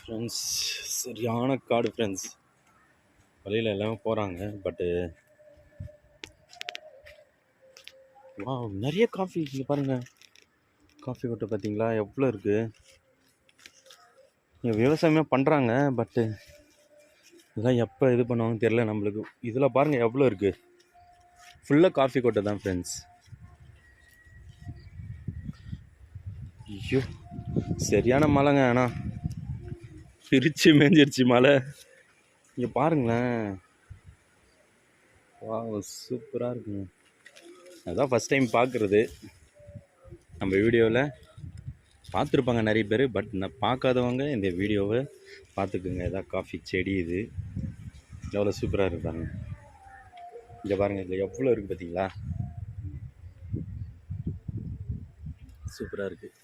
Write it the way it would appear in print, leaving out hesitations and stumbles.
Friends, சரியான காடு friends. வழியில் எல்லாமே போகிறாங்க. பட்டு வா, நிறைய காஃபி இங்கே பாருங்கள். காஃபி கொட்டை பார்த்தீங்களா எவ்வளோ இருக்குது. இங்கே விவசாயமே பண்ணுறாங்க. பட்டு இதெல்லாம் எப்போ இது பண்ணுவாங்கன்னு தெரில நம்மளுக்கு. இதில் பாருங்கள் எவ்வளோ இருக்குது. ஃபுல்லாக காஃபி கொட்டை தான் ஃப்ரெண்ட்ஸ். ஐயோ, சரியான மழைங்க. ஆனால் பிரித்து மேஞ்சிருச்சு மழை. இங்கே பாருங்களேன். வா, சூப்பராக இருக்குங்க. அதுதான் ஃபஸ்ட் டைம் பார்க்குறது. நம்ம வீடியோவில் பார்த்துருப்பாங்க நிறைய பேர். பட் நான் பார்க்காதவங்க இந்த வீடியோவை பார்த்துக்குங்க. இதான் காஃபி செடி. இது எவ்வளோ சூப்பராக இருப்பாங்க. இங்கே பாருங்கள், இதில் எவ்வளோ இருக்குது பார்த்தீங்களா. சூப்பராக இருக்குது.